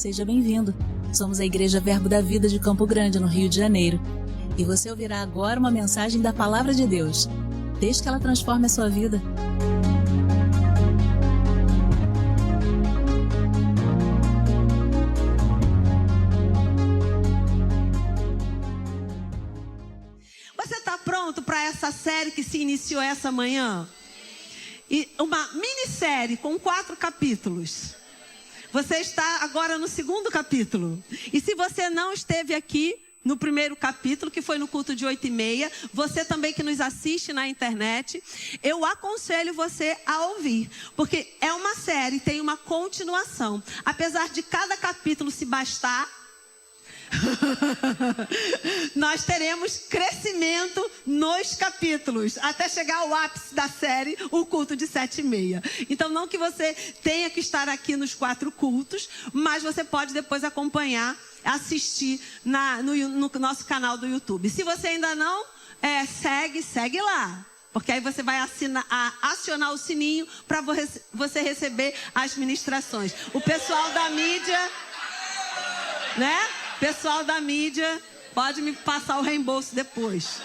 seja bem-vindo. Somos a Igreja Verbo da Vida de Campo Grande, no Rio de Janeiro. E você ouvirá agora uma mensagem da Palavra de Deus. Desde que ela transforme a sua vida. Você está pronto para essa série que se iniciou essa manhã? E uma minissérie com 4 capítulos. Você está agora no 2º capítulo. E se você não esteve aqui no 1º capítulo, que foi no culto de 8h30, você também que nos assiste na internet, eu aconselho você a ouvir. Porque é uma série, tem uma continuação. Apesar de cada capítulo se bastar, nós teremos crescimento nos capítulos, até chegar ao ápice da série, o culto de 7h30. Então não que você tenha estar aqui nos 4 cultos, mas você pode depois acompanhar, assistir no nosso canal do YouTube. Se você ainda não segue lá. Porque aí você vai acionar o sininho para você receber as ministrações. O pessoal da mídia, né? Pessoal da mídia, pode me passar o reembolso depois.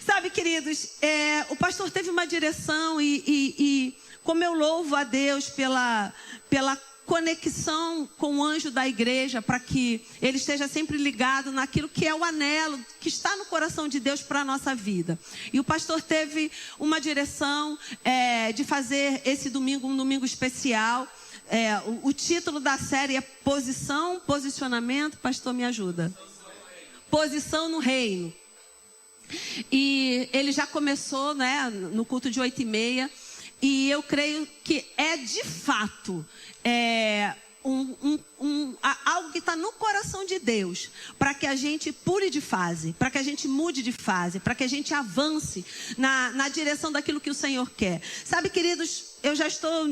Sabe, queridos, o pastor teve uma direção e como eu louvo a Deus pela conexão com o anjo da igreja, para que ele esteja sempre ligado naquilo que é o anelo, que está no coração de Deus para a nossa vida. E o pastor teve uma direção de fazer esse domingo um domingo especial. O título da série é Posicionamento, pastor, me ajuda. Posição no reino. E ele já começou, né, no culto de 8h30. E eu creio que é de fato algo que está no coração de Deus, para que a gente pule de fase, para que a gente mude de fase, para que a gente avance na direção daquilo que o Senhor quer. Sabe, queridos, eu já estou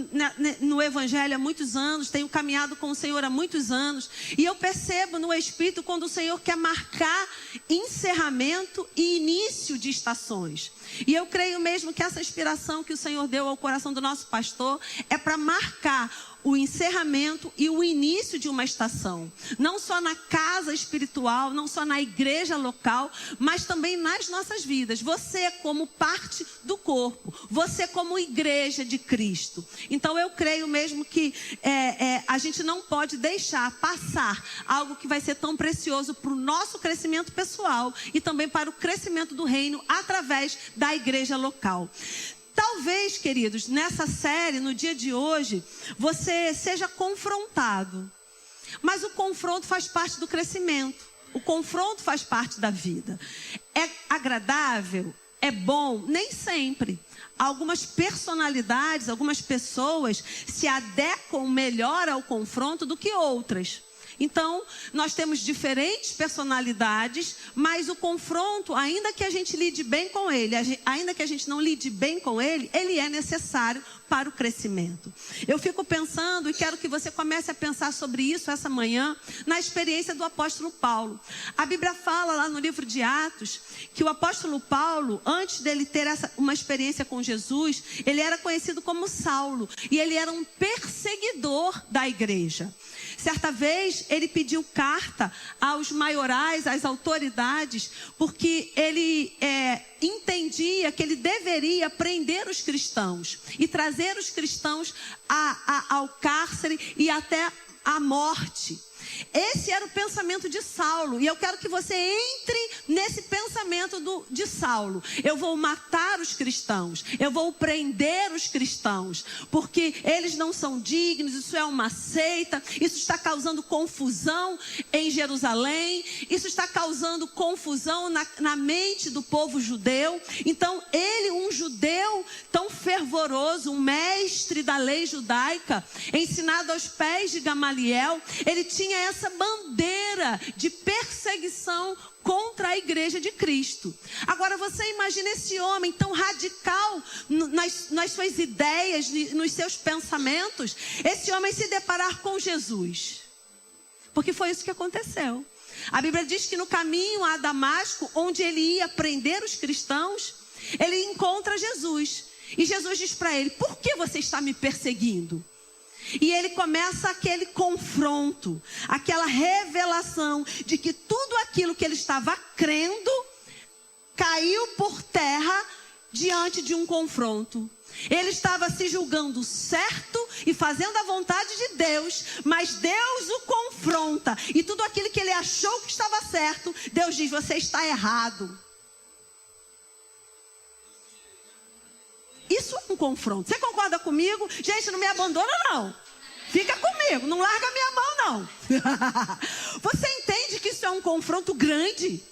no Evangelho há muitos anos, tenho caminhado com o Senhor há muitos anos, e eu percebo no Espírito quando o Senhor quer marcar encerramento e início de estações. E eu creio mesmo que essa inspiração que o Senhor deu ao coração do nosso pastor é para marcar o encerramento e o início de uma estação. Não só na casa espiritual, não só na igreja local, mas também nas nossas vidas. Você como parte do corpo, você como igreja de Cristo. Então eu creio mesmo que a gente não pode deixar passar algo que vai ser tão precioso para o nosso crescimento pessoal e também para o crescimento do reino através da igreja local. Talvez, queridos, nessa série, no dia de hoje, você seja confrontado. Mas o confronto faz parte do crescimento. O confronto faz parte da vida. É agradável? É bom? Nem sempre. Algumas personalidades, algumas pessoas se adequam melhor ao confronto do que outras. Então, nós temos diferentes personalidades, mas o confronto, ainda que a gente lide bem com ele, ainda que a gente não lide bem com ele, ele é necessário para o crescimento. Eu fico pensando e quero que você comece a pensar sobre isso essa manhã, na experiência do apóstolo Paulo. A Bíblia fala lá no livro de Atos, que o apóstolo Paulo, antes dele ter uma experiência com Jesus, ele era conhecido como Saulo, e ele era um perseguidor da igreja. Certa vez, ele pediu carta aos maiorais, às autoridades, porque ele entendia que ele deveria prender os cristãos e trazer os cristãos ao cárcere e até à morte. Esse era o pensamento de Saulo, e eu quero que você entre nesse pensamento de Saulo. Eu vou matar os cristãos, eu vou prender os cristãos, porque eles não são dignos, isso é uma seita, isso está causando confusão em Jerusalém, isso está causando confusão na mente do povo judeu. Então ele, um judeu tão fervoroso, um mestre da lei judaica, ensinado aos pés de Gamaliel, ele tinha essa bandeira de perseguição contra a igreja de Cristo. Agora você imagina esse homem tão radical nas suas ideias, nos seus pensamentos, esse homem se deparar com Jesus. Porque foi isso que aconteceu. A Bíblia diz que no caminho a Damasco, onde ele ia prender os cristãos, ele encontra Jesus. E Jesus diz para ele: por que você está me perseguindo? E ele começa aquele confronto, aquela revelação de que tudo aquilo que ele estava crendo caiu por terra diante de um confronto. Ele estava se julgando certo e fazendo a vontade de Deus, mas Deus o confronta. E tudo aquilo que ele achou que estava certo, Deus diz: você está errado. Isso é um confronto. Você concorda comigo? Gente, não me abandona não. Fica comigo, não larga minha mão não. Você entende que isso é um confronto grande?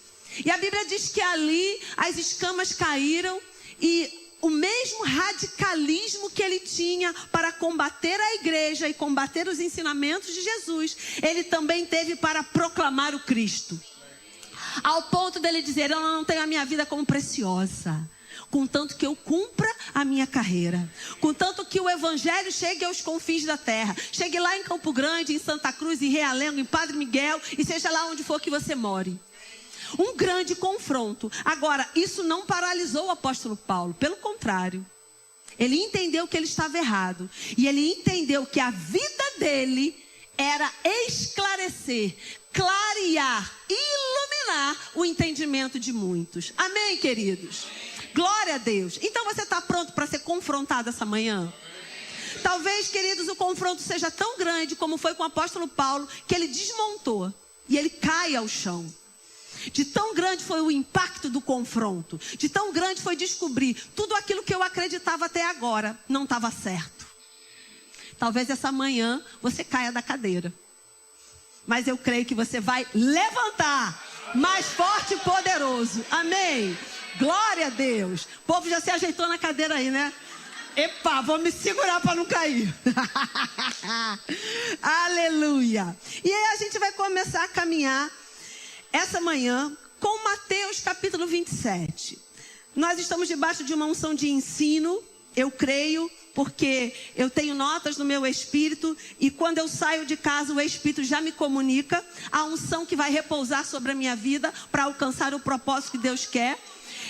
E a Bíblia diz que ali as escamas caíram e o mesmo radicalismo que ele tinha para combater a igreja e combater os ensinamentos de Jesus, ele também teve para proclamar o Cristo. Ao ponto dele dizer: eu não tenho a minha vida como preciosa, contanto que eu cumpra a minha carreira, contanto que o evangelho chegue aos confins da terra, chegue lá em Campo Grande, em Santa Cruz, em Realengo, em Padre Miguel, e seja lá onde for que você more. Um grande confronto. Agora, isso não paralisou o apóstolo Paulo, pelo contrário. Ele entendeu que ele estava errado. E ele entendeu que a vida dele era esclarecer, clarear, iluminar o entendimento de muitos. Amém, queridos? Glória a Deus. Então você está pronto para ser confrontado essa manhã? Talvez, queridos, o confronto seja tão grande como foi com o apóstolo Paulo, que ele desmontou e ele cai ao chão. De tão grande foi o impacto do confronto, de tão grande foi descobrir tudo aquilo que eu acreditava até agora não estava certo. Talvez essa manhã você caia da cadeira, mas eu creio que você vai levantar mais forte e poderoso. Amém? Glória a Deus. O povo já se ajeitou na cadeira aí, né? Epa, vou me segurar para não cair. Aleluia. E aí a gente vai começar a caminhar essa manhã com Mateus capítulo 27. Nós estamos debaixo de uma unção de ensino, eu creio, porque eu tenho notas no meu espírito e quando eu saio de casa o espírito já me comunica a unção que vai repousar sobre a minha vida para alcançar o propósito que Deus quer.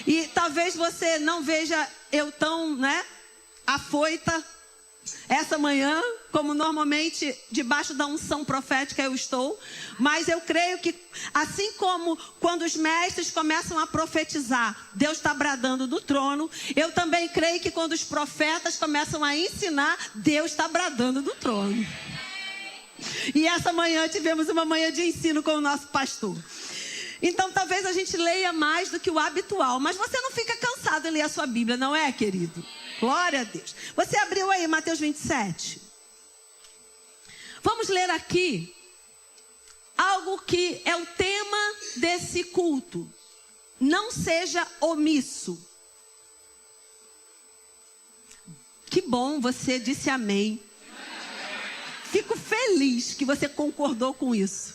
E talvez você não veja eu tão, afoita essa manhã, como normalmente debaixo da unção profética eu estou, mas eu creio que assim como quando os mestres começam a profetizar, Deus está bradando do trono, eu também creio que quando os profetas começam a ensinar, Deus está bradando do trono. E essa manhã tivemos uma manhã de ensino com o nosso pastor. Então talvez a gente leia mais do que o habitual, mas você não fica cansado em ler a sua Bíblia, não é, querido? Glória a Deus. Você abriu aí Mateus 27. Vamos ler aqui algo que é o tema desse culto. Não seja omisso. Que bom, você disse amém. Fico feliz que você concordou com isso.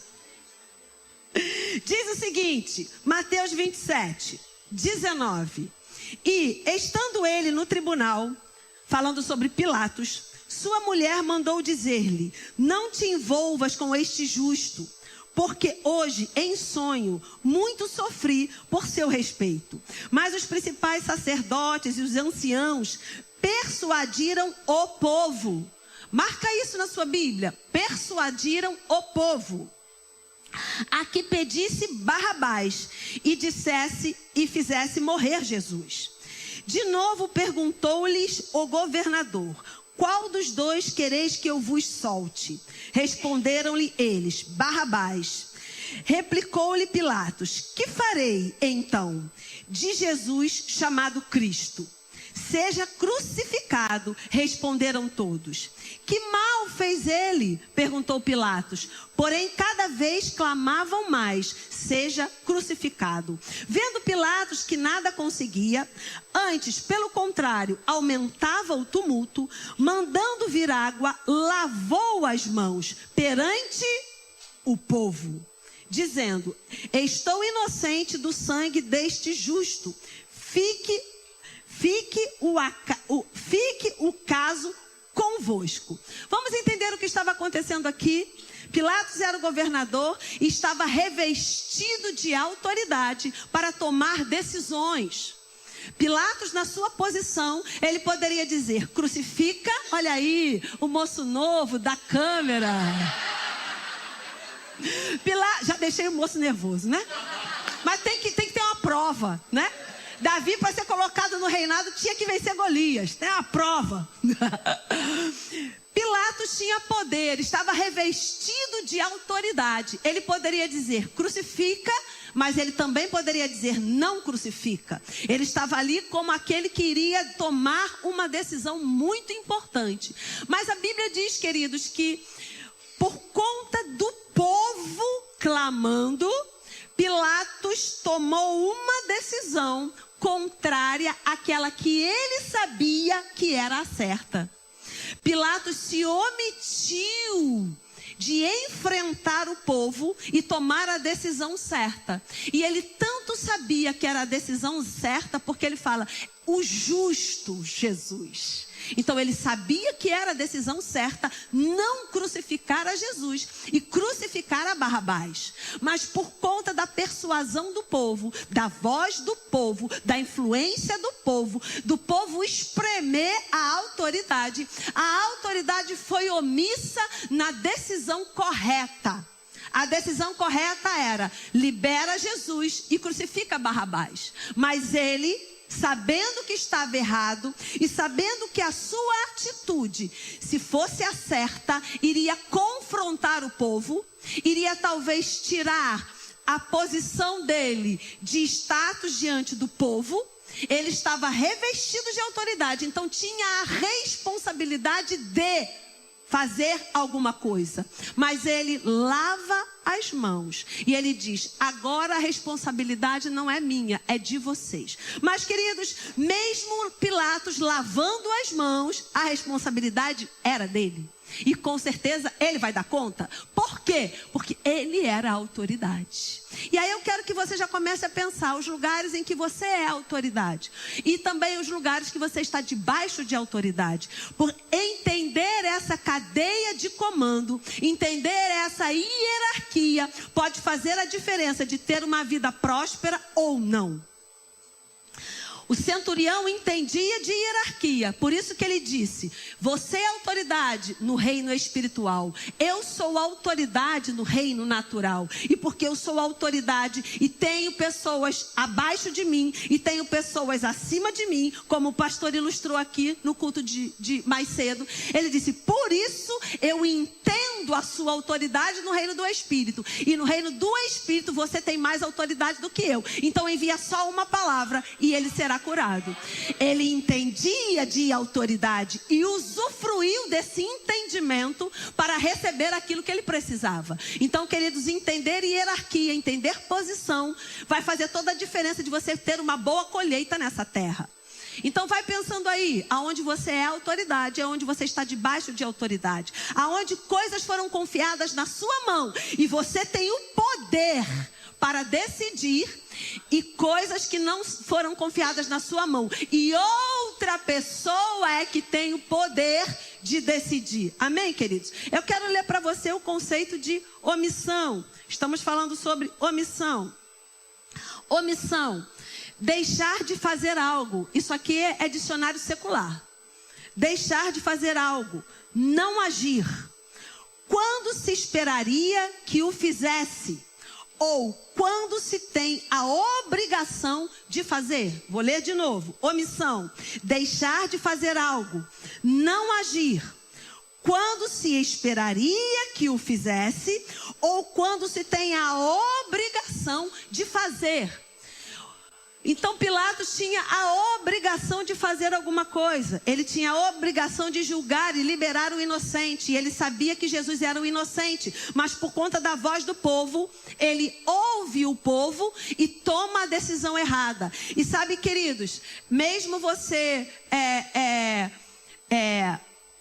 Diz o seguinte, Mateus 27, 19. E, estando ele no tribunal, falando sobre Pilatos, sua mulher mandou dizer-lhe: não te envolvas com este justo, porque hoje, em sonho, muito sofri por seu respeito. Mas os principais sacerdotes e os anciãos persuadiram o povo. Marca isso na sua Bíblia. Persuadiram o povo a que pedisse Barrabás e dissesse e fizesse morrer Jesus. De novo perguntou-lhes o governador: qual dos dois quereis que eu vos solte? Responderam-lhe eles: Barrabás. Replicou-lhe Pilatos: que farei então de Jesus chamado Cristo? Seja crucificado, responderam todos. Que mal fez ele? Perguntou Pilatos. Porém, cada vez clamavam mais: seja crucificado. Vendo Pilatos que nada conseguia, antes, pelo contrário, aumentava o tumulto, mandando vir água, lavou as mãos perante o povo, dizendo: estou inocente do sangue deste justo. Fique o caso convosco. Vamos entender o que estava acontecendo aqui. Pilatos era o governador e estava revestido de autoridade para tomar decisões. Pilatos, na sua posição, ele poderia dizer: crucifica, olha aí, o moço novo da câmera. Já deixei o moço nervoso, né? Mas tem que ter uma prova, né? Davi, para ser colocado no reinado, tinha que vencer Golias. Tem uma prova. Pilatos tinha poder, estava revestido de autoridade. Ele poderia dizer: crucifica, mas ele também poderia dizer: não crucifica. Ele estava ali como aquele que iria tomar uma decisão muito importante. Mas a Bíblia diz, queridos, que por conta do povo clamando, Pilatos tomou uma decisão contrária àquela que ele sabia que era a certa. Pilatos se omitiu de enfrentar o povo e tomar a decisão certa. E ele tanto sabia que era a decisão certa, porque ele fala: o justo Jesus. Então ele sabia que era a decisão certa não crucificar a Jesus e crucificar a Barrabás. Mas por conta da persuasão do povo, da voz do povo, da influência do povo espremer a autoridade foi omissa na decisão correta. A decisão correta era: libera Jesus e crucifica Barrabás. Mas ele, sabendo que estava errado e sabendo que a sua atitude, se fosse a certa, iria confrontar o povo, iria talvez tirar a posição dele de status diante do povo. Ele estava revestido de autoridade, então tinha a responsabilidade de fazer alguma coisa. Mas ele lava as mãos e ele diz: agora a responsabilidade não é minha, é de vocês. Mas, queridos, mesmo Pilatos lavando as mãos, a responsabilidade era dele. E com certeza ele vai dar conta. Por quê? Porque ele era a autoridade. E aí eu quero que você já comece a pensar os lugares em que você é autoridade. E também os lugares que você está debaixo de autoridade. Por entender essa cadeia de comando, entender essa hierarquia, pode fazer a diferença de ter uma vida próspera ou não. O centurião entendia de hierarquia, por isso que ele disse: você é autoridade no reino espiritual, eu sou autoridade no reino natural. E porque eu sou autoridade e tenho pessoas abaixo de mim e tenho pessoas acima de mim, como o pastor ilustrou aqui no culto de mais cedo, ele disse: por isso eu entendo a sua autoridade no reino do Espírito, e no reino do Espírito você tem mais autoridade do que eu, então envia só uma palavra e ele será curado. Ele entendia de autoridade e usufruiu desse entendimento para receber aquilo que ele precisava. Então, queridos, entender hierarquia, entender posição, vai fazer toda a diferença de você ter uma boa colheita nessa terra. Então vai pensando aí, aonde você é autoridade, aonde você está debaixo de autoridade, aonde coisas foram confiadas na sua mão e você tem o poder para decidir, e coisas que não foram confiadas na sua mão, e outra pessoa é que tem o poder de decidir. Amém, queridos? Eu quero ler para você o conceito de omissão. Estamos falando sobre omissão. Omissão: deixar de fazer algo. Isso aqui é dicionário secular. Deixar de fazer algo, não agir quando se esperaria que o fizesse, ou quando se tem a obrigação de fazer. Vou ler de novo. Omissão: deixar de fazer algo, não agir quando se esperaria que o fizesse, ou quando se tem a obrigação de fazer. Então Pilatos tinha a obrigação de fazer alguma coisa. Ele tinha a obrigação de julgar e liberar o inocente. E ele sabia que Jesus era o inocente. Mas por conta da voz do povo, ele ouve o povo e toma a decisão errada. E sabe, queridos, mesmo você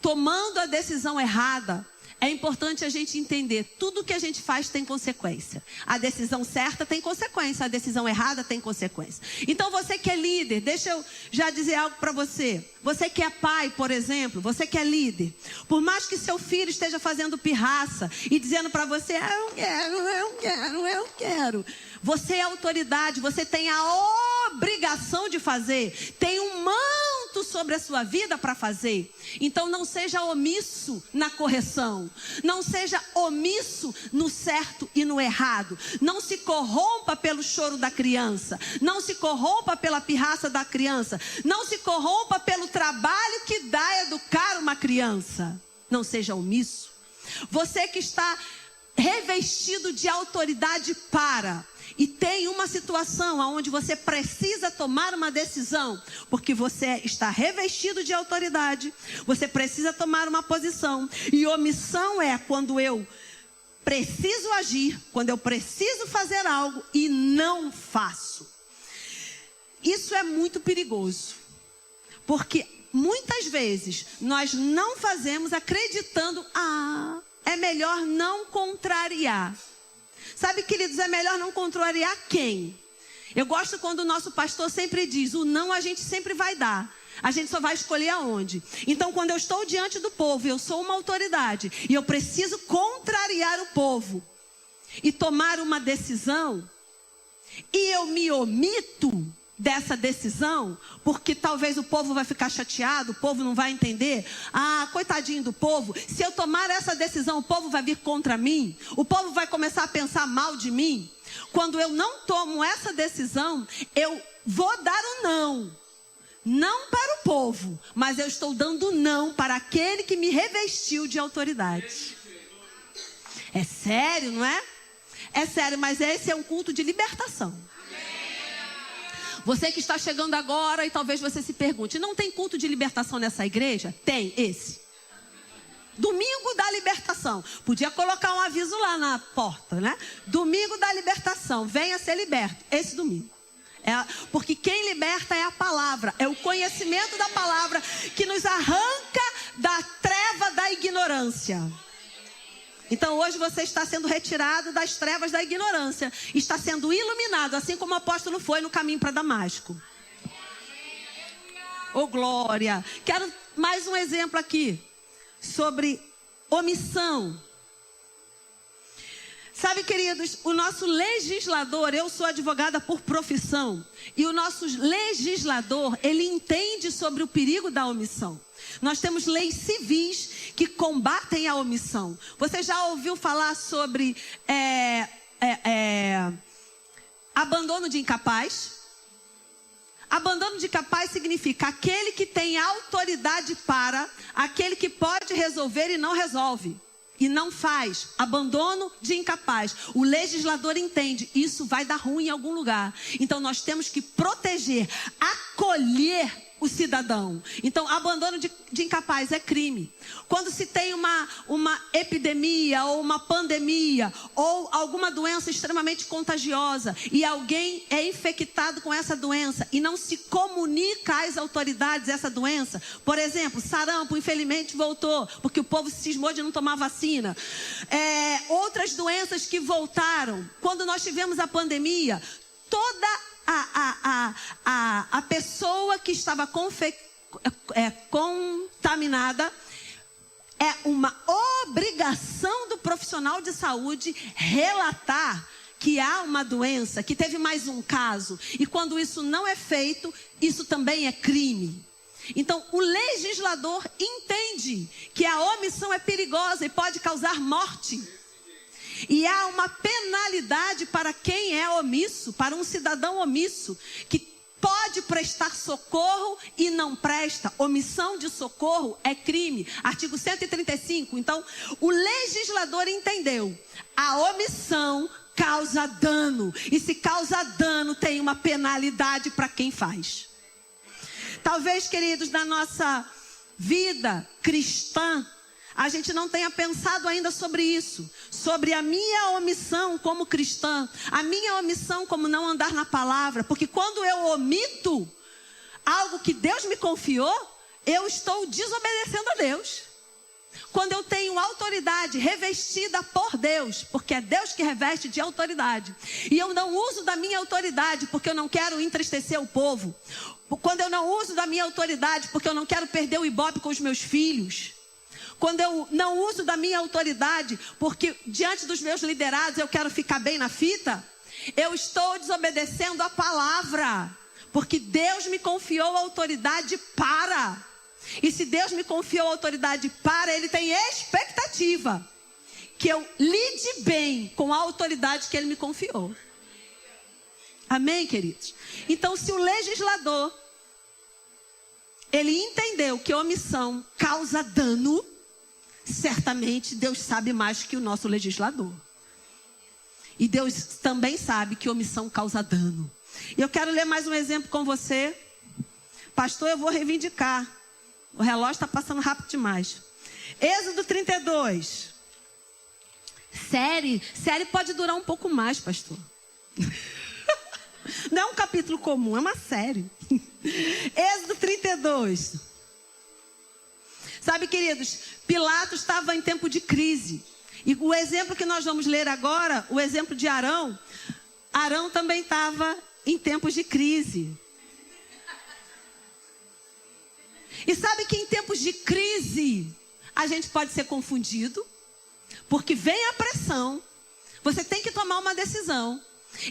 tomando a decisão errada, é importante a gente entender: tudo que a gente faz tem consequência. A decisão certa tem consequência, a decisão errada tem consequência. Então você que é líder, deixa eu já dizer algo para você. Você que é pai, por exemplo, você que é líder, por mais que seu filho esteja fazendo pirraça e dizendo para você: eu quero, você é autoridade, você tem a obrigação de fazer, tem um manto sobre a sua vida para fazer. Então não seja omisso na correção, não seja omisso no certo e no errado. Não se corrompa pelo choro da criança, não se corrompa pela pirraça da criança, não se corrompa pelo trabalho que dá educar uma criança. Não seja omisso. Você que está revestido de autoridade e tem uma situação onde você precisa tomar uma decisão, porque você está revestido de autoridade, você precisa tomar uma posição, e omissão é quando eu preciso agir, quando eu preciso fazer algo e não faço. Isso é muito perigoso, porque muitas vezes nós não fazemos acreditando, é melhor não contrariar. Sabe, queridos, é melhor não contrariar quem? Eu gosto quando o nosso pastor sempre diz, o não a gente sempre vai dar. A gente só vai escolher aonde. Então, quando eu estou diante do povo, eu sou uma autoridade, e eu preciso contrariar o povo e tomar uma decisão, e eu me omito dessa decisão, porque talvez o povo vai ficar chateado, o povo não vai entender. Coitadinho do povo, se eu tomar essa decisão, o povo vai vir contra mim, o povo vai começar a pensar mal de mim. Quando eu não tomo essa decisão, eu vou dar o não para o povo, mas eu estou dando não para aquele que me revestiu de autoridade. É sério, não é? É sério, mas esse é um culto de libertação. Você que está chegando agora e talvez você se pergunte, não tem culto de libertação nessa igreja? Tem esse. Domingo da libertação. Podia colocar um aviso lá na porta, né? Domingo da libertação. Venha ser liberto. Esse domingo. Porque quem liberta é a palavra. É o conhecimento da palavra que nos arranca da treva da ignorância. Então hoje você está sendo retirado das trevas da ignorância, está sendo iluminado, assim como o apóstolo foi no caminho para Damasco. Oh glória! Quero mais um exemplo aqui sobre omissão. Sabe, queridos, o nosso legislador, eu sou advogada por profissão, e o nosso legislador, ele entende sobre o perigo da omissão. Nós temos leis civis que combatem a omissão. Você já ouviu falar sobre abandono de incapaz? Abandono de incapaz significa aquele que tem autoridade aquele que pode resolver e não resolve. E não faz. Abandono de incapaz. O legislador entende, isso vai dar ruim em algum lugar. Então nós temos que proteger, acolher o cidadão. Então, abandono de incapaz é crime. Quando se tem uma epidemia ou uma pandemia ou alguma doença extremamente contagiosa e alguém é infectado com essa doença e não se comunica às autoridades essa doença, por exemplo, sarampo, infelizmente voltou, porque o povo se cismou de não tomar vacina. Outras doenças que voltaram. Quando nós tivemos a pandemia, toda a pessoa que estava contaminada, é uma obrigação do profissional de saúde relatar que há uma doença, que teve mais um caso. E quando isso não é feito, isso também é crime. Então, o legislador entende que a omissão é perigosa e pode causar morte. E há uma penalidade para quem é omisso, para um cidadão omisso, que pode prestar socorro e não presta. Omissão de socorro é crime. Artigo 135. Então, o legislador entendeu. A omissão causa dano. E se causa dano, tem uma penalidade para quem faz. Talvez, queridos, na nossa vida cristã, a gente não tenha pensado ainda sobre isso. Sobre a minha omissão como cristã. A minha omissão como não andar na palavra. Porque quando eu omito algo que Deus me confiou, eu estou desobedecendo a Deus. Quando eu tenho autoridade revestida por Deus, porque é Deus que reveste de autoridade, e eu não uso da minha autoridade porque eu não quero entristecer o povo. Quando eu não uso da minha autoridade porque eu não quero perder o ibope com os meus filhos. Quando eu não uso da minha autoridade porque diante dos meus liderados eu quero ficar bem na fita, eu estou desobedecendo a palavra. Porque Deus me confiou a autoridade para. E se Deus me confiou a autoridade para, Ele tem expectativa que eu lide bem com a autoridade que Ele me confiou. Amém, queridos? Então, se o legislador, ele entendeu que omissão causa dano, certamente Deus sabe mais que o nosso legislador. E Deus também sabe que omissão causa dano. E eu quero ler mais um exemplo com você. Pastor, eu vou reivindicar. O relógio está passando rápido demais. Êxodo 32. Série pode durar um pouco mais, pastor. Não é um capítulo comum, é uma série. Êxodo 32. Sabe, queridos, Pilatos estava em tempo de crise. E o exemplo que nós vamos ler agora, o exemplo de Arão, Arão também estava em tempos de crise. E sabe que em tempos de crise, a gente pode ser confundido, porque vem a pressão, você tem que tomar uma decisão.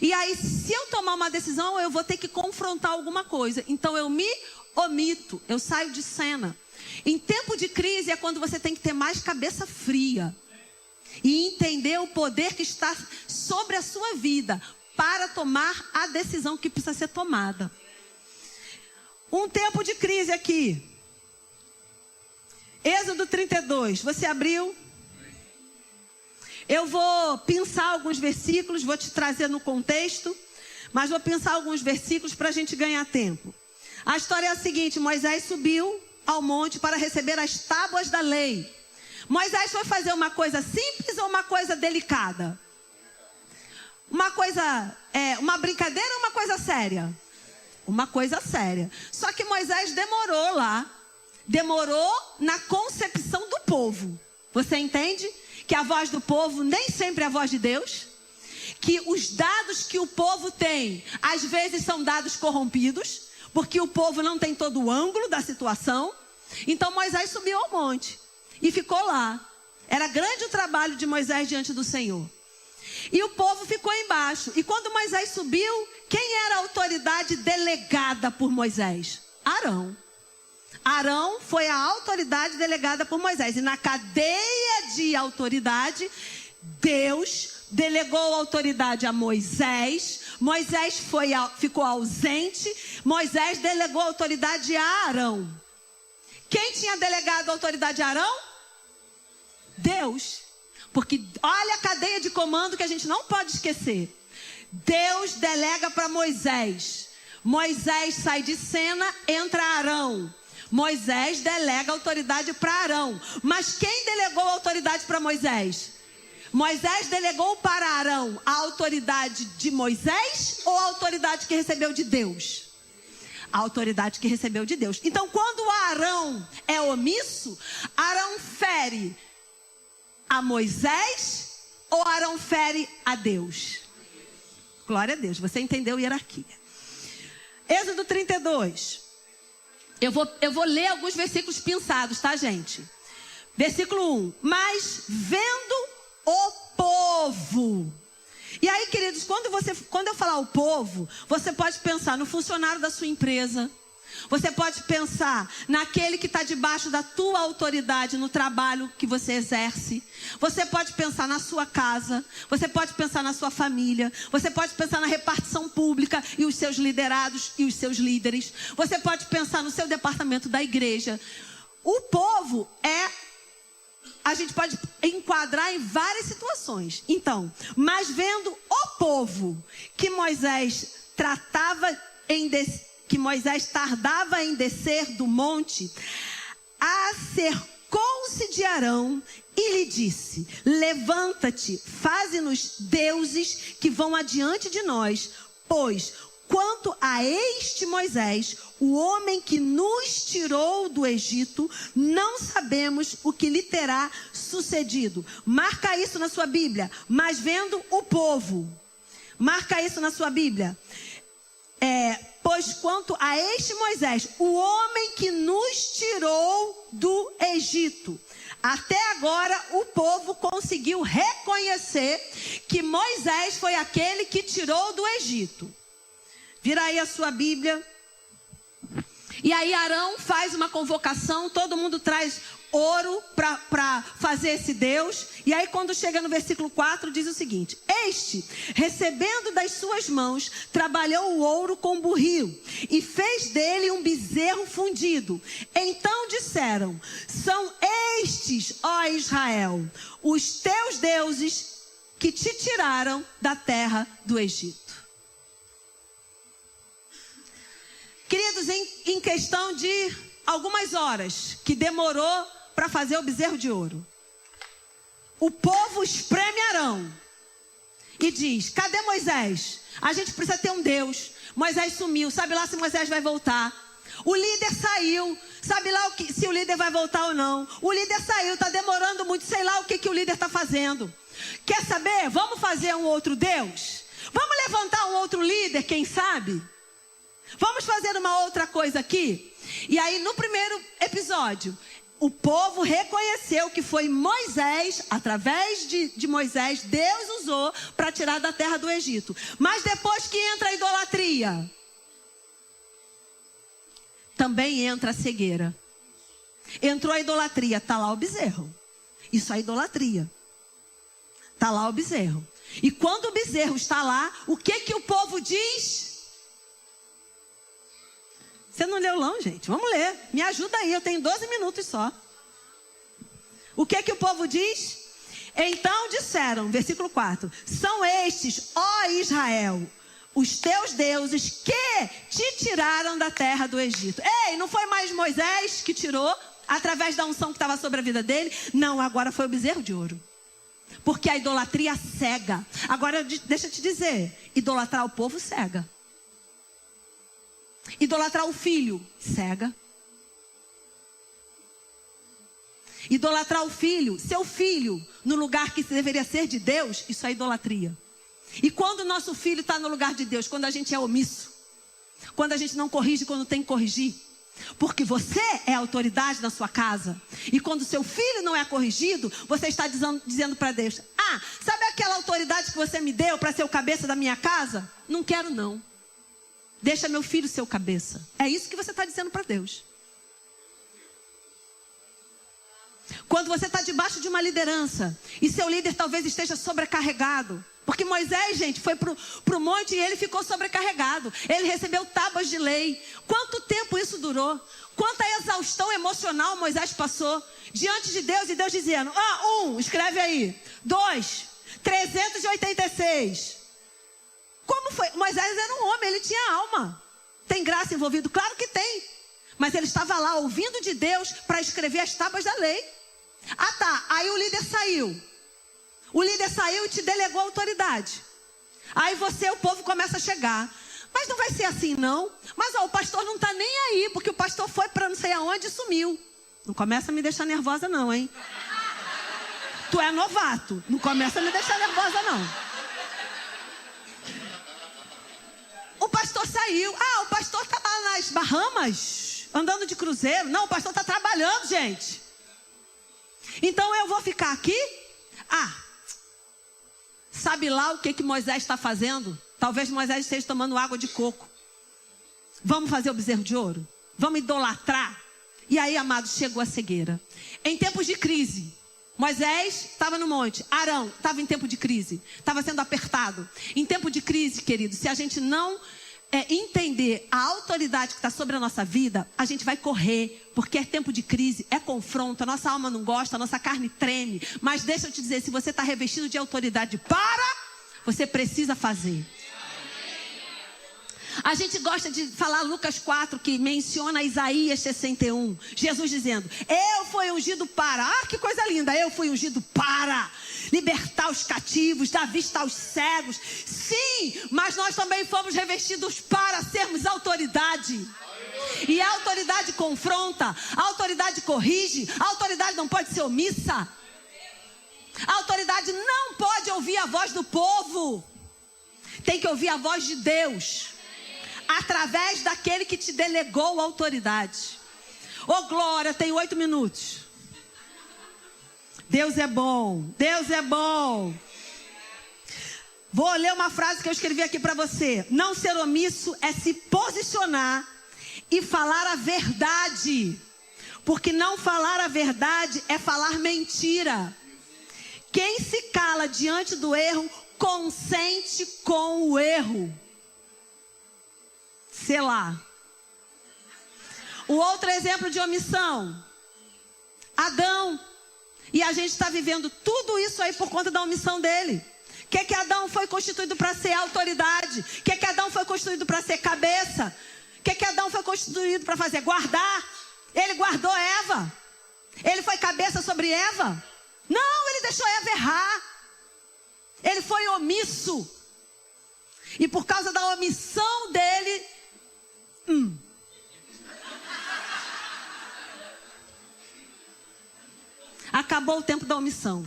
E aí, se eu tomar uma decisão, eu vou ter que confrontar alguma coisa. Então, eu me omito, eu saio de cena. Em tempo de crise é quando você tem que ter mais cabeça fria. E entender o poder que está sobre a sua vida para tomar a decisão que precisa ser tomada. Um tempo de crise aqui. Êxodo 32. Você abriu? Eu vou pensar alguns versículos, vou te trazer no contexto, mas vou pensar alguns versículos para a gente ganhar tempo. A história é a seguinte: Moisés subiu ao monte para receber as tábuas da lei. Moisés foi fazer uma coisa simples ou uma coisa delicada? Uma coisa, uma brincadeira ou uma coisa séria? Uma coisa séria. Só que Moisés demorou lá, demorou na concepção do povo. Você entende? Que a voz do povo nem sempre é a voz de Deus. Que os dados que o povo tem, às vezes são dados corrompidos, porque o povo não tem todo o ângulo da situação. Então Moisés subiu ao monte e ficou lá. Era grande o trabalho de Moisés diante do Senhor. E o povo ficou embaixo. E quando Moisés subiu, quem era a autoridade delegada por Moisés? Arão. Arão foi a autoridade delegada por Moisés. E na cadeia de autoridade, Deus delegou a autoridade a Moisés. Moisés ficou ausente. Moisés delegou a autoridade a Arão. Quem tinha delegado a autoridade a Arão? Deus. Porque olha a cadeia de comando que a gente não pode esquecer. Deus delega para Moisés. Moisés sai de cena, entra Arão. Moisés delega a autoridade para Arão. Mas quem delegou a autoridade para Moisés? Moisés delegou para Arão a autoridade de Moisés ou a autoridade que recebeu de Deus? A autoridade que recebeu de Deus. Então, quando Arão é omisso, Arão fere a Moisés ou Arão fere a Deus? Glória a Deus, você entendeu a hierarquia. Êxodo 32. Eu vou ler alguns versículos pensados, tá, gente? Versículo 1. Mas vendo o povo. E aí, queridos, quando eu falar o povo, você pode pensar no funcionário da sua empresa. Você pode pensar naquele que está debaixo da tua autoridade no trabalho que você exerce. Você pode pensar na sua casa. Você pode pensar na sua família. Você pode pensar na repartição pública e os seus liderados e os seus líderes. Você pode pensar no seu departamento da igreja. O povo a gente pode enquadrar em várias situações. Então, mas vendo o povo que Moisés tardava em descer do monte, acercou-se de Arão e lhe disse: levanta-te, faze-nos deuses que vão adiante de nós, pois quanto a este Moisés, o homem que nos tirou do Egito, não sabemos o que lhe terá sucedido. Marca isso na sua Bíblia. Mas vendo o povo. Marca isso na sua Bíblia. Pois quanto a este Moisés, o homem que nos tirou do Egito. Até agora o povo conseguiu reconhecer que Moisés foi aquele que tirou do Egito. Vira aí a sua Bíblia E aí Arão faz uma convocação, todo mundo traz ouro para fazer esse Deus. E aí quando chega no versículo 4, diz o seguinte: este, recebendo das suas mãos, trabalhou o ouro com burril e fez dele um bezerro fundido. Então disseram: são estes, ó Israel, os teus deuses que te tiraram da terra do Egito. Queridos, em questão de algumas horas que demorou para fazer o bezerro de ouro, o povo espreme Arão e diz: cadê Moisés? A gente precisa ter um Deus. Moisés sumiu, sabe lá se Moisés vai voltar. O líder saiu, sabe lá se o líder vai voltar ou não. O líder saiu, está demorando muito, sei lá o que o líder está fazendo. Quer saber? Vamos fazer um outro Deus? Vamos levantar um outro líder, quem sabe? Vamos fazer uma outra coisa aqui? E aí no primeiro episódio, o povo reconheceu que foi Moisés, através de Moisés, Deus usou para tirar da terra do Egito. Mas depois que entra a idolatria, também entra a cegueira. Entrou a idolatria, está lá o bezerro. Isso é idolatria. Está lá o bezerro. E quando o bezerro está lá, o que o povo diz? Você não leu não, gente? Vamos ler. Me ajuda aí, eu tenho 12 minutos só. O que o povo diz? Então disseram, versículo 4: são estes, ó Israel, os teus deuses que te tiraram da terra do Egito. Ei, não foi mais Moisés que tirou, através da unção que estava sobre a vida dele? Não, agora foi o bezerro de ouro. Porque a idolatria cega. Agora, deixa eu te dizer, idolatrar o povo cega. Idolatrar o filho, cega. Idolatrar o filho, seu filho, no lugar que deveria ser de Deus, isso é idolatria. E quando o nosso filho está no lugar de Deus, quando a gente é omisso, quando a gente não corrige quando tem que corrigir, porque você é a autoridade na sua casa, e quando seu filho não é corrigido, você está dizendo para Deus: ah, sabe aquela autoridade que você me deu para ser o cabeça da minha casa? Não quero não. Deixa meu filho ser o cabeça. É isso que você está dizendo para Deus. Quando você está debaixo de uma liderança e seu líder talvez esteja sobrecarregado. Porque Moisés, gente, foi pro monte e ele ficou sobrecarregado. Ele recebeu tábuas de lei. Quanto tempo isso durou? Quanta exaustão emocional Moisés passou diante de Deus, e Deus dizendo: escreve aí. 2, 386. Como foi? Moisés era um homem, ele tinha alma. Tem graça envolvido? Claro que tem. Mas ele estava lá ouvindo de Deus para escrever as tábuas da lei. Ah tá, aí o líder saiu. O líder saiu e te delegou a autoridade. Aí você, o povo começa a chegar. Mas não vai ser assim não. Mas o pastor não está nem aí, porque o pastor foi para não sei aonde e sumiu. Não começa a me deixar nervosa não, hein? Tu é novato, não começa a me deixar nervosa não. O pastor saiu. O pastor está lá nas Bahamas, andando de cruzeiro. Não, o pastor está trabalhando, gente. Então eu vou ficar aqui? Sabe lá o que Moisés está fazendo? Talvez Moisés esteja tomando água de coco. Vamos fazer o bezerro de ouro? Vamos idolatrar? E aí, amados, chegou a cegueira. Em tempos de crise, Moisés estava no monte. Arão estava em tempo de crise. Estava sendo apertado. Em tempo de crise, querido, se a gente não entender a autoridade que está sobre a nossa vida, a gente vai correr. Porque é tempo de crise, é confronto. A nossa alma não gosta, a nossa carne treme. Mas deixa eu te dizer, se você está revestido de autoridade você precisa fazer. A gente gosta de falar Lucas 4, que menciona Isaías 61. Jesus dizendo: eu fui ungido para... que coisa linda! Eu fui ungido para libertar os cativos, dar vista aos cegos. Sim, mas nós também fomos revestidos para sermos autoridade. E a autoridade confronta, a autoridade corrige, a autoridade não pode ser omissa. A autoridade não pode ouvir a voz do povo. Tem que ouvir a voz de Deus, através daquele que te delegou a autoridade. Glória, tem 8 minutos. Deus é bom, Deus é bom. Vou ler uma frase que eu escrevi aqui para você. Não ser omisso é se posicionar e falar a verdade. Porque não falar a verdade é falar mentira. Quem se cala diante do erro, consente com o erro. Sei lá. O outro exemplo de omissão, Adão. E a gente está vivendo tudo isso aí por conta da omissão dele. O que Adão foi constituído para ser autoridade? O que Adão foi constituído para ser cabeça? O que Adão foi constituído para fazer? Guardar. Ele guardou Eva. Ele foi cabeça sobre Eva? Não, ele deixou Eva errar. Ele foi omisso. E por causa da omissão dele, acabou o tempo da omissão.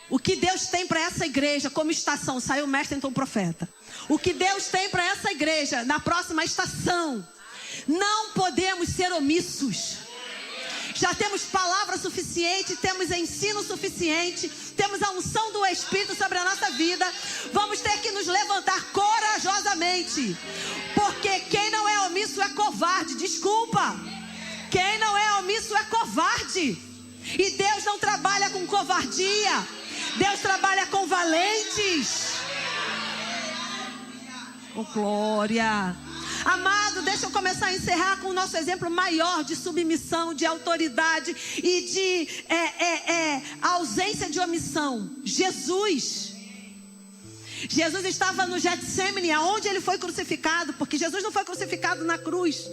O que Deus tem para essa igreja como estação, saiu o mestre, então o profeta. O que Deus tem para essa igreja na próxima estação, não podemos ser omissos. Já temos palavra suficiente, temos ensino suficiente, temos a unção do Espírito sobre a nossa vida. Vamos ter que nos levantar corajosamente, porque quem não é omisso é covarde. Desculpa, quem não é omisso é covarde. E Deus não trabalha com covardia, Deus trabalha com valentes. Oh, glória. Amado, deixa eu começar a encerrar com o nosso exemplo maior de submissão, de autoridade e de ausência de omissão. Jesus estava no Getsemane, aonde ele foi crucificado, porque Jesus não foi crucificado na cruz.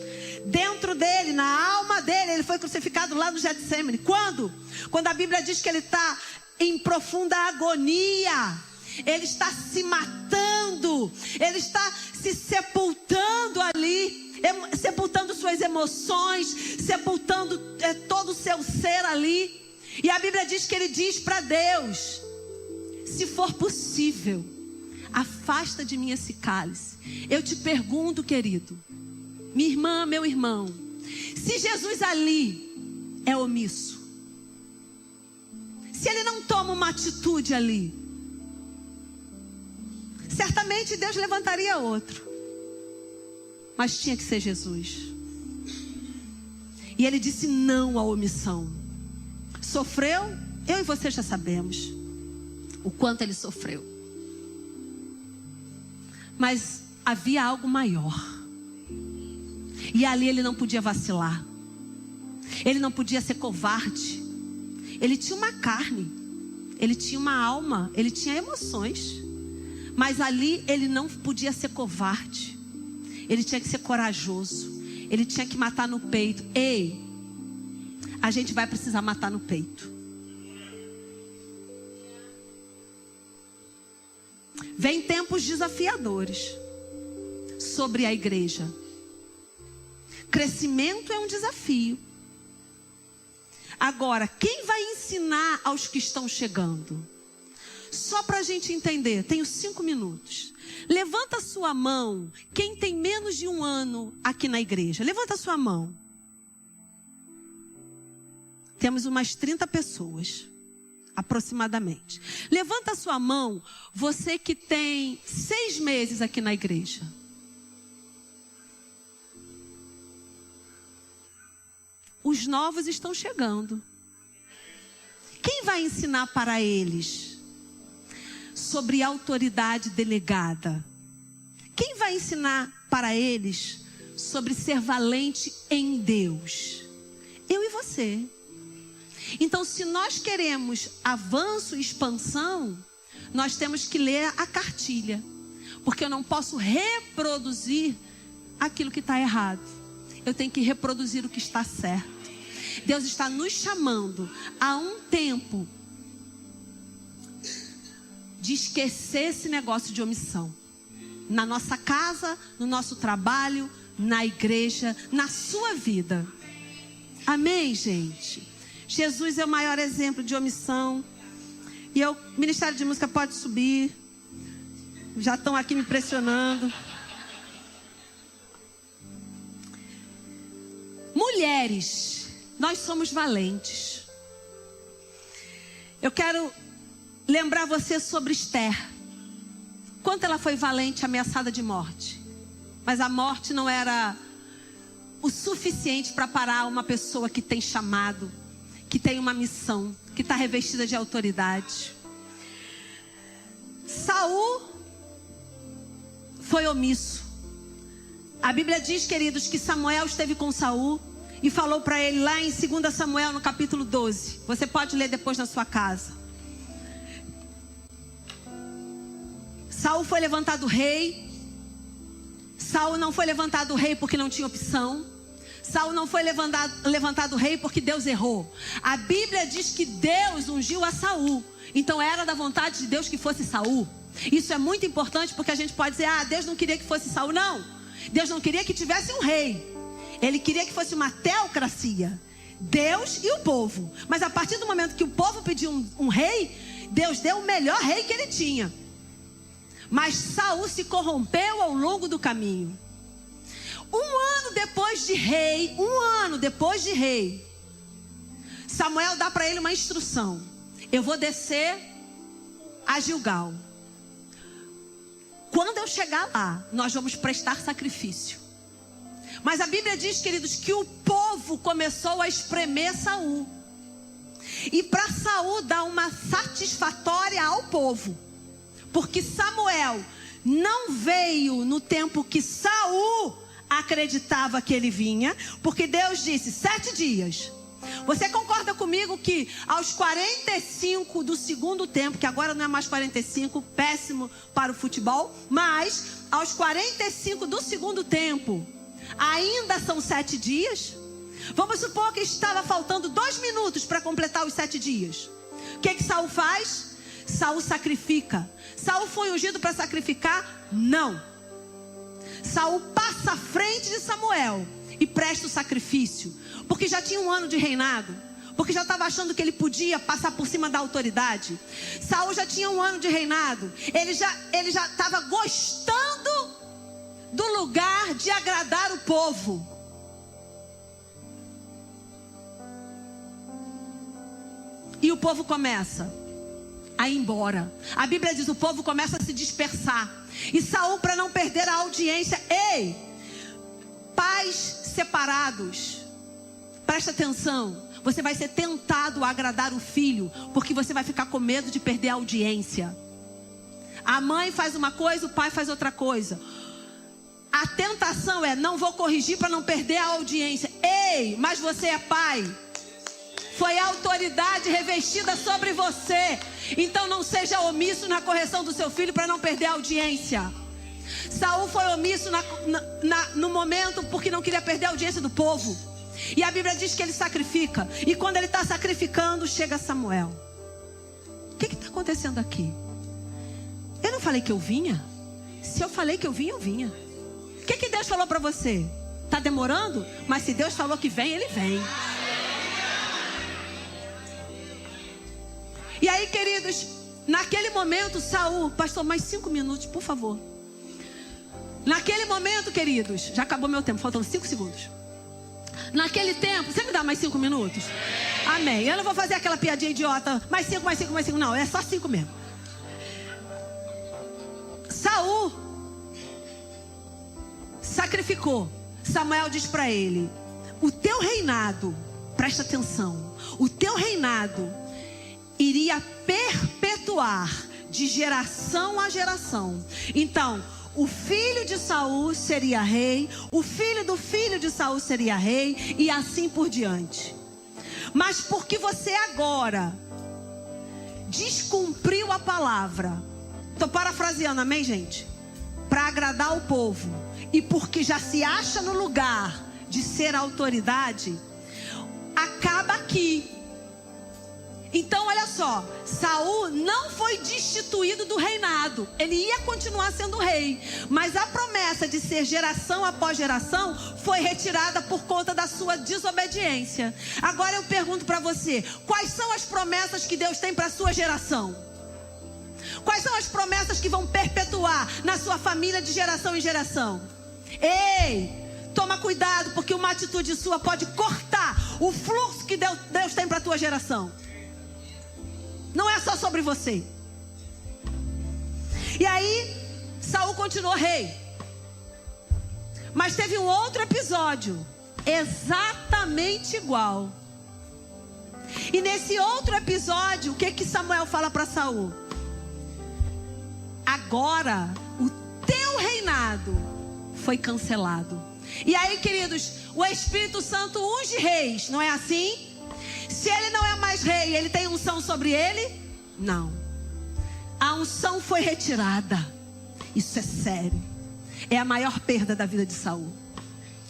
Dentro dele, na alma dele, ele foi crucificado lá no Getsemane. Quando? Quando a Bíblia diz que ele está em profunda agonia. Ele está se matando, ele está se sepultando ali, sepultando suas emoções, sepultando todo o seu ser ali. E a Bíblia diz que ele diz para Deus: se for possível, afasta de mim esse cálice. Eu te pergunto, querido, minha irmã, meu irmão, se Jesus ali é omisso, se ele não toma uma atitude ali, certamente Deus levantaria outro. Mas tinha que ser Jesus. E ele disse não à omissão. Sofreu? Eu e você já sabemos o quanto ele sofreu. Mas havia algo maior. E ali ele não podia vacilar. Ele não podia ser covarde. Ele tinha uma carne. Ele tinha uma alma. Ele tinha emoções. Mas ali ele não podia ser covarde. Ele tinha que ser corajoso. Ele tinha que matar no peito. Ei, a gente vai precisar matar no peito. Vem tempos desafiadores sobre a igreja. Crescimento é um desafio. Agora, quem vai ensinar aos que estão chegando? Só para a gente entender, tenho 5 minutos. Levanta a sua mão, quem tem menos de 1 ano aqui na igreja. Levanta a sua mão. Temos umas 30 pessoas, aproximadamente. Levanta a sua mão, você que tem 6 meses aqui na igreja. Os novos estão chegando. Quem vai ensinar para eles sobre autoridade delegada? Quem vai ensinar para eles sobre ser valente em Deus? Eu e você. Então, se nós queremos avanço e expansão, nós temos que ler a cartilha. Porque eu não posso reproduzir aquilo que está errado. Eu tenho que reproduzir o que está certo. Deus está nos chamando a um tempo de esquecer esse negócio de omissão. Na nossa casa, no nosso trabalho, na igreja, na sua vida. Amém, gente? Jesus é o maior exemplo de omissão. E o Ministério de Música pode subir. Já estão aqui me pressionando. Mulheres, nós somos valentes. Eu quero lembrar você sobre Esther. Quanto ela foi valente, ameaçada de morte. Mas a morte não era o suficiente para parar uma pessoa que tem chamado, que tem uma missão, que está revestida de autoridade. Saul foi omisso. A Bíblia diz, queridos, que Samuel esteve com Saul e falou para ele lá em 2 Samuel, no capítulo 12. Você pode ler depois na sua casa. Saul foi levantado rei. Saul não foi levantado rei porque não tinha opção. Saul não foi levantado rei porque Deus errou. A Bíblia diz que Deus ungiu a Saul. Então era da vontade de Deus que fosse Saul. Isso é muito importante, porque a gente pode dizer: ah, Deus não queria que fosse Saul. Não, Deus não queria que tivesse um rei. Ele queria que fosse uma teocracia, Deus e o povo. Mas a partir do momento que o povo pediu um rei, Deus deu o melhor rei que ele tinha. Mas Saul se corrompeu ao longo do caminho. Um ano depois de rei, Samuel dá para ele uma instrução: eu vou descer a Gilgal. Quando eu chegar lá, nós vamos prestar sacrifício. Mas a Bíblia diz, queridos, que o povo começou a espremer Saul. E para Saul dar uma satisfatória ao povo, porque Samuel não veio no tempo que Saul acreditava que ele vinha, porque Deus disse 7 dias. Você concorda comigo que aos 45 do segundo tempo, que agora não é mais 45, péssimo para o futebol, mas aos 45 do segundo tempo, ainda são 7 dias? Vamos supor que estava faltando 2 minutos para completar os 7 dias. O que Saul faz? Saul sacrifica. Saul foi ungido para sacrificar? Não. Saul passa à frente de Samuel e presta o sacrifício, porque já tinha um ano de reinado, porque já estava achando que ele podia passar por cima da autoridade. Saul já tinha um ano de reinado, ele já estava gostando do lugar de agradar o povo. E o povo começa a ir embora. A Bíblia diz: o povo começa a se dispersar. E Saul, para não perder a audiência, pais separados, presta atenção, você vai ser tentado a agradar o filho, porque você vai ficar com medo de perder a audiência. A mãe faz uma coisa, o pai faz outra coisa. A tentação é: não vou corrigir para não perder a audiência. Mas você é pai. Foi a autoridade revestida sobre você. Então não seja omisso na correção do seu filho para não perder a audiência. Saul foi omisso no momento porque não queria perder a audiência do povo. E a Bíblia diz que ele sacrifica. E quando ele está sacrificando, chega Samuel. O que está acontecendo aqui? Eu não falei que eu vinha? Se eu falei que eu vinha, eu vinha. O que Deus falou para você? Está demorando? Mas se Deus falou que vem, ele vem. E aí, queridos, naquele momento, Saul... Pastor, mais 5 minutos, por favor. Naquele momento, queridos... Já acabou meu tempo, faltam 5 segundos. Naquele tempo... Você me dá mais 5 minutos? Amém. Eu não vou fazer aquela piadinha idiota. Mais 5, mais 5, mais 5. Não, é só 5 mesmo. Saul sacrificou. Samuel diz para ele: o teu reinado, presta atenção, o teu reinado iria perpetuar de geração a geração. Então, o filho de Saul seria rei, o filho do filho de Saul seria rei, e assim por diante. Mas porque você agora descumpriu a palavra, estou parafraseando, amém, gente? Para agradar o povo, e porque já se acha no lugar de ser autoridade, acaba aqui. Então olha só, Saul não foi destituído do reinado, ele ia continuar sendo rei, mas a promessa de ser geração após geração foi retirada por conta da sua desobediência. Agora eu pergunto para você: quais são as promessas que Deus tem para a sua geração? Quais são as promessas que vão perpetuar na sua família de geração em geração? Toma cuidado, porque uma atitude sua pode cortar o fluxo que Deus tem para a tua geração. Não é só sobre você. E aí, Saul continuou rei. Mas teve um outro episódio, exatamente igual. E nesse outro episódio, o que Samuel fala para Saul? Agora, o teu reinado foi cancelado. E aí, queridos, o Espírito Santo unge reis, não é assim? Se ele não é mais rei, ele tem unção sobre ele? Não. A unção foi retirada. Isso é sério. É a maior perda da vida de Saul.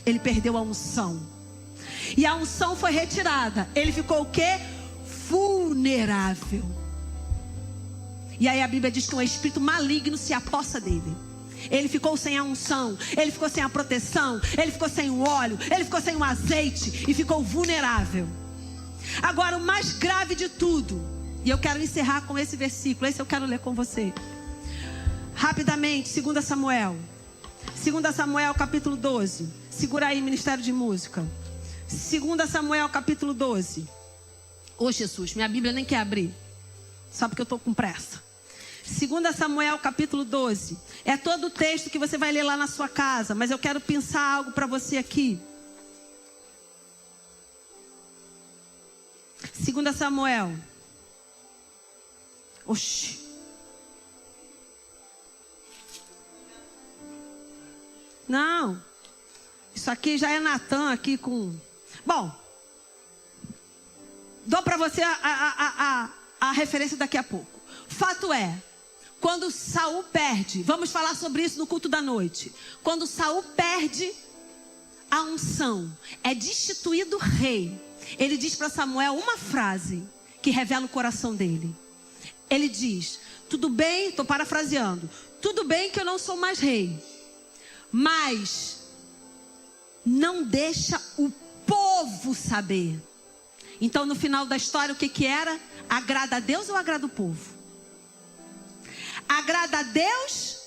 Ele perdeu a unção. E a unção foi retirada. Ele ficou o quê? Vulnerável. E aí a Bíblia diz que um espírito maligno se apossa dele. Ele ficou sem a unção, ele ficou sem a proteção, ele ficou sem o óleo, ele ficou sem o azeite e ficou vulnerável. Agora o mais grave de tudo, e eu quero encerrar com esse versículo, esse eu quero ler com você. Rapidamente, 2 Samuel. 2 Samuel capítulo 12. Segura aí, Ministério de Música. 2 Samuel capítulo 12. Ô Jesus, minha Bíblia nem quer abrir, só porque eu estou com pressa. 2 Samuel capítulo 12. É todo o texto que você vai ler lá na sua casa, mas eu quero pensar algo para você aqui. 2 Samuel. Oxi. Não. Isso aqui já é Natan aqui com... Bom, dou para você a referência daqui a pouco. Fato é, quando Saul perde, vamos falar sobre isso no culto da noite. Quando Saul perde a unção, é destituído rei. Ele diz para Samuel uma frase que revela o coração dele. Ele diz, tudo bem, estou parafraseando, tudo bem que eu não sou mais rei, mas não deixa o povo saber. Então no final da história o que era? Agrada a Deus ou agrada o povo? Agrada a Deus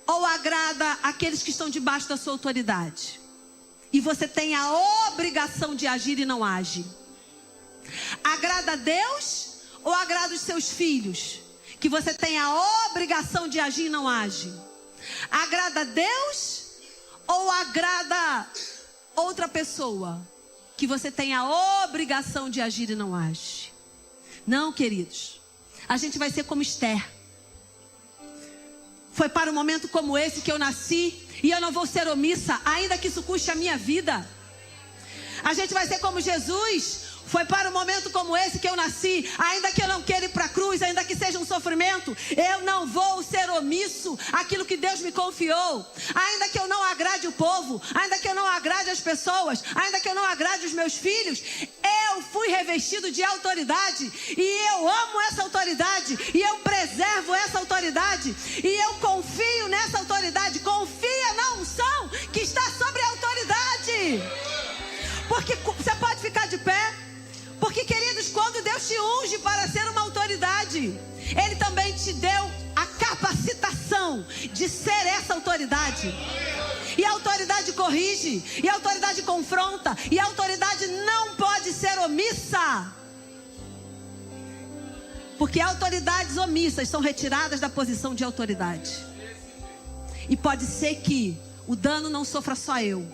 ou agrada aqueles que estão debaixo da sua autoridade? E você tem a obrigação de agir e não age. Agrada a Deus ou agrada os seus filhos? Que você tem a obrigação de agir e não age. Agrada a Deus ou agrada outra pessoa? Que você tem a obrigação de agir e não age. Não, queridos. A gente vai ser como Esther. Foi para um momento como esse que eu nasci. E eu não vou ser omissa, ainda que isso custe a minha vida. A gente vai ser como Jesus. Foi para um momento como esse que eu nasci. Ainda que eu não queira ir para a cruz, ainda que seja um sofrimento, eu não vou ser omisso àquilo que Deus me confiou. Ainda que eu não agrade o povo, ainda que eu não agrade as pessoas, ainda que eu não agrade os meus filhos, eu fui revestido de autoridade. E eu amo essa autoridade. E eu preservo essa autoridade. E eu confio nessa autoridade. Confia na unção que está sobre a autoridade. Porque você pode ficar de pé. Porque, queridos, quando Deus te unge para ser uma autoridade, Ele também te deu a capacitação de ser essa autoridade. E a autoridade corrige, e a autoridade confronta, e a autoridade não pode ser omissa. Porque autoridades omissas são retiradas da posição de autoridade. E pode ser que o dano não sofra só eu,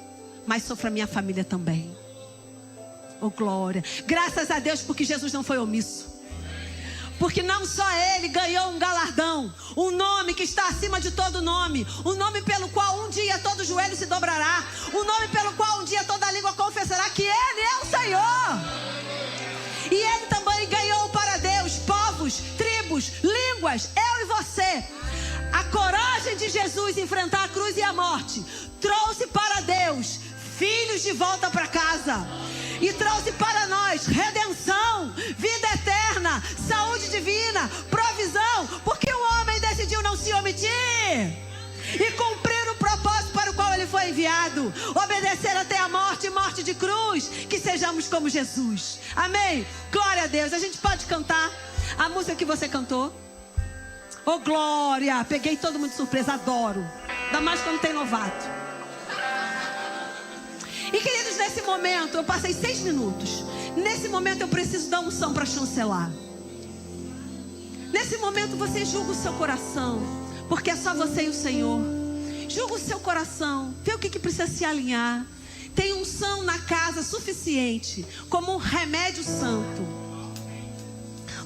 mas sofra minha família também. Oh, glória. Graças a Deus porque Jesus não foi omisso. Porque não só Ele ganhou um galardão, um nome que está acima de todo nome, um nome pelo qual um dia todo joelho se dobrará, um nome pelo qual um dia toda língua confessará que Ele é o Senhor. E Ele também ganhou para Deus povos, tribos, línguas, eu e você. A coragem de Jesus enfrentar a cruz e a morte trouxe para Deus filhos de volta para casa. E trouxe para nós redenção, vida eterna, saúde divina, provisão. Porque o homem decidiu não se omitir e cumprir o propósito para o qual ele foi enviado. Obedecer até a morte, morte de cruz. Que sejamos como Jesus. Amém? Glória a Deus. A gente pode cantar a música que você cantou. Oh, glória. Peguei todo mundo de surpresa, adoro. Ainda mais quando tem novato. E, queridos, nesse momento, eu passei 6 minutos. Nesse momento eu preciso da unção para chancelar. Nesse momento você julga o seu coração, porque é só você e o Senhor. Julga o seu coração, vê o que precisa se alinhar. Tem unção na casa suficiente, como um remédio santo,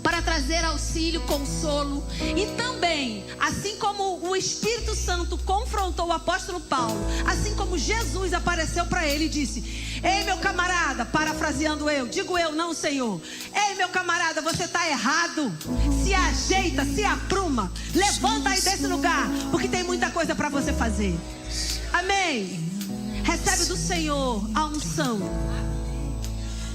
para trazer auxílio, consolo. E também, assim como o Espírito Santo confrontou o apóstolo Paulo, assim como Jesus apareceu para ele e disse: ei, meu camarada, parafraseando eu, digo eu, não, Senhor. Ei, meu camarada, você está errado. Se ajeita, se apruma, levanta aí desse lugar, porque tem muita coisa para você fazer. Amém. Recebe do Senhor a unção.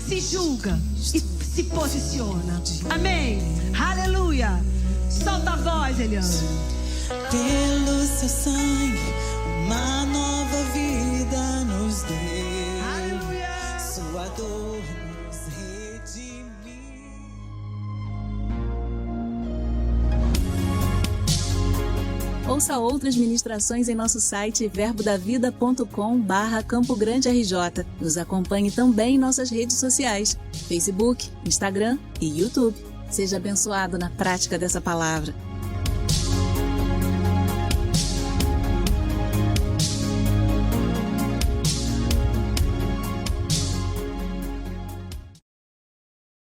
Se julga e se posiciona. Amém. Aleluia. Solta a voz, Eliane. Pelo seu sangue, uma nova vida nos deu. Aleluia. Sua dor nos redimiu. Ouça outras ministrações em nosso site verbodavida.com/Campo Grande RJ. Nos acompanhe também em nossas redes sociais, Facebook, Instagram e YouTube. Seja abençoado na prática dessa palavra.